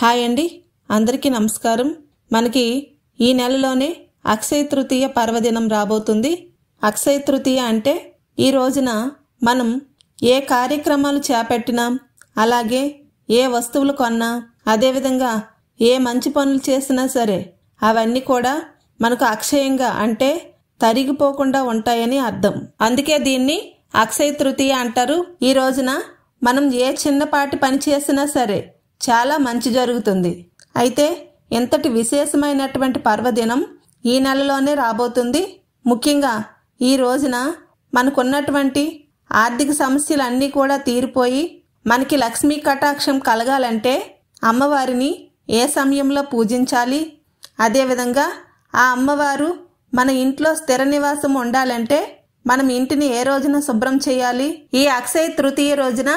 Hi అండి, అందరికీ నమస్కారం. మనకి ఈ నెలలోనే అక్షయ తృతీయ పర్వదినం రాబోతుంది. అక్షయ తృతీయ అంటే ఈ రోజున మనం ఏ కార్యక్రమాలు చేపట్టినా, అలాగే ఏ వస్తువులు కొన్నా, అదేవిధంగా ఏ మంచి పనులు చేసినా సరే అవన్నీ కూడా మనకు అక్షయంగా అంటే తరిగిపోకుండా ఉంటాయని అర్థం. అందుకే దీన్ని అక్షయ తృతీయ అంటారు. ఈ రోజున మనం ఏ చిన్నపాటి పని చేసినా సరే చాలా మంచి జరుగుతుంది. అయితే ఎంతటి విశేషమైనటువంటి పర్వదినం ఈ నెలలోనే రాబోతుంది. ముఖ్యంగా ఈ రోజున మనకున్నటువంటి ఆర్థిక సమస్యలన్నీ కూడా తీరిపోయి మనకి లక్ష్మీ కటాక్షం కలగాలంటే అమ్మవారిని ఏ సమయంలో పూజించాలి, అదేవిధంగా ఆ అమ్మవారు మన ఇంట్లో స్థిర నివాసం ఉండాలంటే మనం ఇంటిని ఏ రోజున శుభ్రం చేయాలి, ఈ అక్షయ తృతీయ రోజున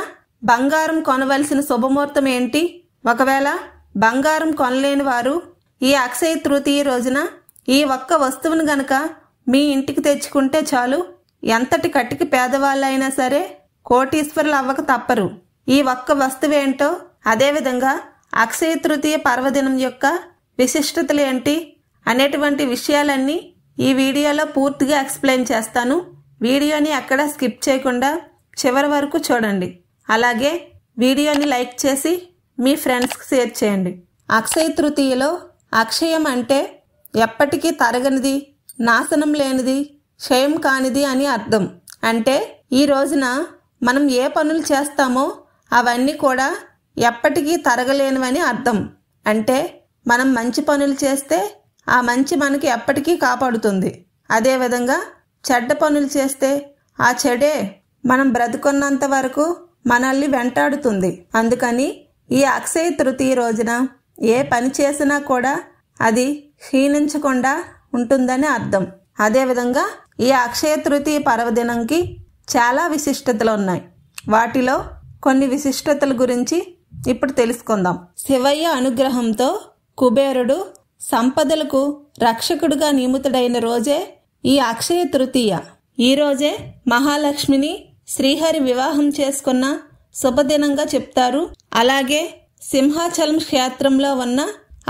బంగారం కొనవలసిన శుభముహూర్తం ఏంటి, ఒకవేళ బంగారం కొనలేని వారు ఈ అక్షయ తృతీయ రోజున ఈ ఒక్క వస్తువును గనక మీ ఇంటికి తెచ్చుకుంటే చాలు, ఎంతటి కట్టికి పేదవాళ్ళైనా సరే కోటీశ్వరులు అవ్వక తప్పరు. ఈ ఒక్క వస్తువేంటో, అదేవిధంగా అక్షయ తృతీయ పర్వదినం యొక్క విశిష్టతలు ఏంటి అనేటువంటి విషయాలన్నీ ఈ వీడియోలో పూర్తిగా ఎక్స్ప్లెయిన్ చేస్తాను. వీడియోని ఎక్కడ స్కిప్ చేయకుండా చివరి వరకు చూడండి. అలాగే వీడియోని లైక్ చేసి మీ ఫ్రెండ్స్కి షేర్ చేయండి. అక్షయ తృతీయలో అక్షయం అంటే ఎప్పటికీ తరగనిది, నాశనం లేనిది, క్షయం కానిది అని అర్థం. అంటే ఈ రోజున మనం ఏ పనులు చేస్తామో అవన్నీ కూడా ఎప్పటికీ తరగలేనివని అర్థం. అంటే మనం మంచి పనులు చేస్తే ఆ మంచి మనకి ఎప్పటికీ కాపాడుతుంది. అదేవిధంగా చెడ్డ పనులు చేస్తే ఆ చెడే మనం బ్రతుకున్నంత వరకు మనల్ని వెంటాడుతుంది. అందుకని ఈ అక్షయ తృతీయ రోజున ఏ పని చేసినా కూడా అది క్షీణించకుండా ఉంటుందని అర్థం. అదేవిధంగా ఈ అక్షయ తృతీయ పర్వదినంకి చాలా విశిష్టతలు ఉన్నాయి. వాటిలో కొన్ని విశిష్టతల గురించి ఇప్పుడు తెలుసుకుందాం. శివయ్య అనుగ్రహంతో కుబేరుడు సంపదలకు రక్షకుడుగా నియమితుడైన రోజే ఈ అక్షయ తృతీయ. ఈ రోజే మహాలక్ష్మిని శ్రీహరి వివాహం చేసుకున్న శుభదినంగా చెప్తారు. అలాగే సింహాచలం క్షేత్రంలో ఉన్న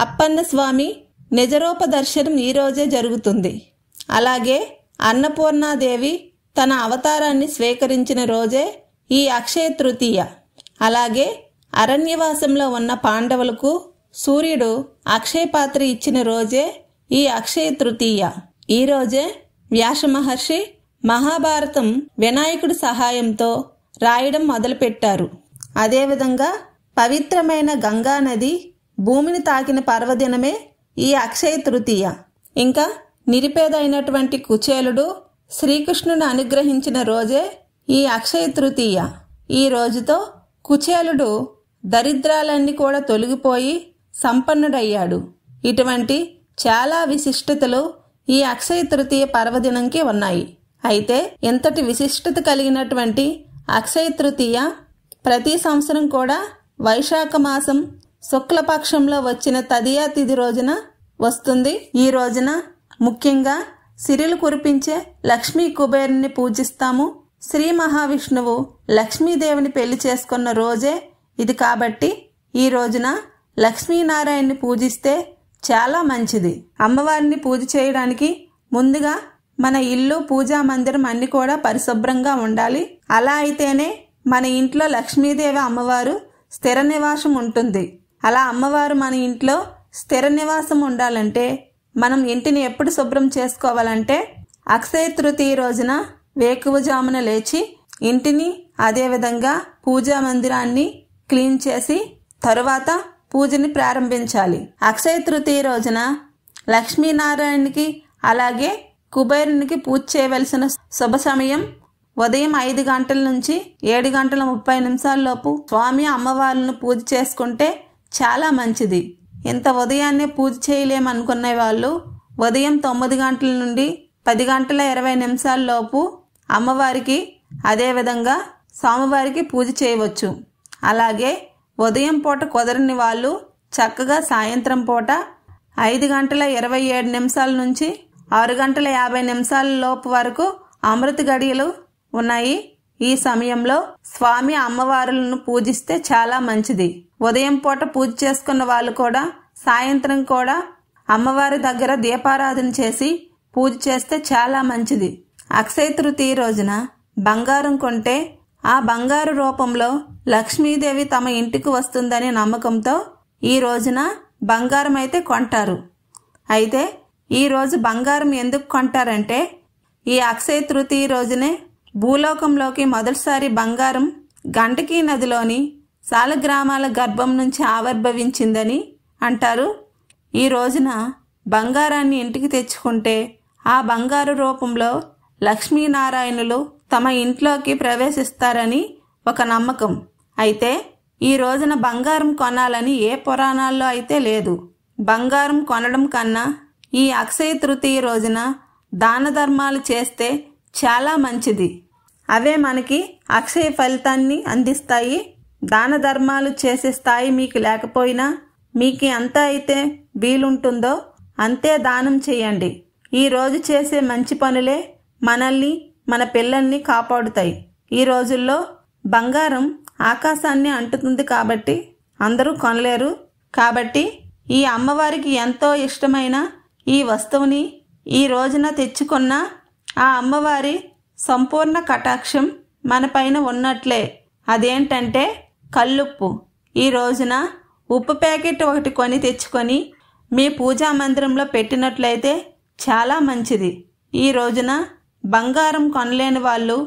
అప్పన్న స్వామి నిజరూప దర్శనం ఈ రోజే జరుగుతుంది. అలాగే అన్నపూర్ణాదేవి తన అవతారాన్ని స్వీకరించిన రోజే ఈ అక్షయ తృతీయ. అలాగే అరణ్యవాసంలో ఉన్న పాండవులకు సూర్యుడు అక్షయ పాత్ర ఇచ్చిన రోజే ఈ అక్షయ తృతీయ. ఈ రోజే వ్యాస మహర్షి మహాభారతం వినాయకుడి సహాయంతో రాయడం మొదలుపెట్టారు. అదేవిధంగా పవిత్రమైన గంగా నది భూమిని తాకిన పర్వదినమే ఈ అక్షయ తృతీయ. ఇంకా నిరుపేదైనటువంటి కుచేలుడు శ్రీకృష్ణుని అనుగ్రహించిన రోజే ఈ అక్షయ తృతీయ. ఈ రోజుతో కుచేలుడు దరిద్రాలన్నీ కూడా తొలగిపోయి సంపన్నుడయ్యాడు. ఇటువంటి చాలా విశిష్టతలు ఈ అక్షయ తృతీయ పర్వదినంకి ఉన్నాయి. అయితే ఎంతటి విశిష్టత కలిగినటువంటి అక్షయ తృతీయ ప్రతి సంవత్సరం కూడా వైశాఖ మాసం శుక్లపక్షంలో వచ్చిన తదియా తిథి రోజున వస్తుంది. ఈ రోజున ముఖ్యంగా సిరిలు కురిపించే లక్ష్మీ కుబేరుని పూజిస్తాము. శ్రీ మహావిష్ణువు లక్ష్మీదేవిని పెళ్లి చేసుకున్న రోజే ఇది. కాబట్టి ఈ రోజున లక్ష్మీనారాయణని పూజిస్తే చాలా మంచిది. అమ్మవారిని పూజ చేయడానికి ముందుగా మన ఇల్లు, పూజా మందిరం అన్ని కూడా పరిశుభ్రంగా ఉండాలి. అలా అయితేనే మన ఇంట్లో లక్ష్మీదేవి అమ్మవారు స్థిర నివాసం ఉంటుంది. అలా అమ్మవారు మన ఇంట్లో స్థిర నివాసం ఉండాలంటే మనం ఇంటిని ఎప్పుడు శుభ్రం చేసుకోవాలంటే అక్షయ తృతీయ రోజున వేకువజామున లేచి ఇంటిని, అదేవిధంగా పూజా మందిరాన్ని క్లీన్ చేసి తరువాత పూజని ప్రారంభించాలి. అక్షయ తృతీయ రోజున లక్ష్మీనారాయణకి అలాగే కుబేరునికి పూజ చేయవలసిన శుభ సమయం ఉదయం 5 గంటల నుంచి 7:30 లోపు స్వామి అమ్మవార్లను పూజ చేసుకుంటే చాలా మంచిది. ఇంత ఉదయాన్నే పూజ చేయలేమనుకునే వాళ్ళు ఉదయం 9 గంటల నుండి 10:20 లోపు అమ్మవారికి, అదేవిధంగా స్వామివారికి పూజ చేయవచ్చు. అలాగే ఉదయం పూట కుదరని వాళ్ళు చక్కగా సాయంత్రం పూట 5:27 నుంచి 6:50 లోపు వరకు అమృత గడియలు ఉన్నాయి. ఈ సమయంలో స్వామి అమ్మవారులను పూజిస్తే చాలా మంచిది. ఉదయం పూట పూజ చేసుకున్న వాళ్ళు కూడా సాయంత్రం కూడా అమ్మవారి దగ్గర దీపారాధన చేసి పూజ చేస్తే చాలా మంచిది. అక్షయ తృతీయ రోజున బంగారం కొంటే ఆ బంగారు రూపంలో లక్ష్మీదేవి తమ ఇంటికి వస్తుందనే నమ్మకంతో ఈ రోజున బంగారం అయితే కొంటారు. అయితే ఈ రోజు బంగారం ఎందుకు కొంటారంటే ఈ అక్షయ తృతీయ రోజునే భూలోకంలోకి మొదటిసారి బంగారం గండకీ నదిలోని సాలగ్రామాల గర్భం నుంచి ఆవిర్భవించిందని అంటారు. ఈ రోజున బంగారాన్ని ఇంటికి తెచ్చుకుంటే ఆ బంగారు రూపంలో లక్ష్మీనారాయణులు తమ ఇంట్లోకి ప్రవేశిస్తారని ఒక నమ్మకం. అయితే ఈ రోజున బంగారం కొనాలని ఏ పురాణాల్లో అయితే లేదు. బంగారం కొనడం కన్నా ఈ అక్షయ తృతీయ రోజున దాన ధర్మాలు చేస్తే చాలా మంచిది. అవే మనకి అక్షయ ఫలితాన్ని అందిస్తాయి. దాన ధర్మాలు చేసే స్థాయి మీకు లేకపోయినా మీకు ఎంత అయితే వీలుంటుందో అంతే దానం చేయండి. ఈ రోజు చేసే మంచి పనులే మనల్ని మన పిల్లల్ని కాపాడుతాయి. ఈ రోజుల్లో బంగారం ఆకాశాన్ని అంటుతుంది కాబట్టి అందరూ కొనలేరు. కాబట్టి ఈ అమ్మవారికి ఎంతో ఇష్టమైన ఈ వస్తువుని ఈ రోజున తెచ్చుకున్న ఆ అమ్మవారి సంపూర్ణ కటాక్షం మన పైన ఉన్నట్లే. అదేంటంటే కల్లుప్పు. ఈ రోజున ఉప్పు ప్యాకెట్ ఒకటి కొని తెచ్చుకొని మీ పూజా మందిరంలో పెట్టినట్లయితే చాలా మంచిది. ఈ రోజున బంగారం కొనలేని వాళ్ళు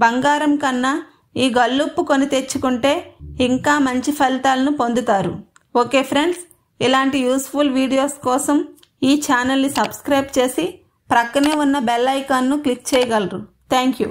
బంగారం కన్నా ఈ గల్లుప్పు కొని తెచ్చుకుంటే ఇంకా మంచి ఫలితాలను పొందుతారు. ఓకే ఫ్రెండ్స్, ఇలాంటి యూస్ఫుల్ వీడియోస్ కోసం ఈ ఛానల్ని సబ్స్క్రైబ్ చేసి ప్రక్కనే ఉన్న బెల్ ఐకాన్ను క్లిక్ చేయగలరు. Thank you.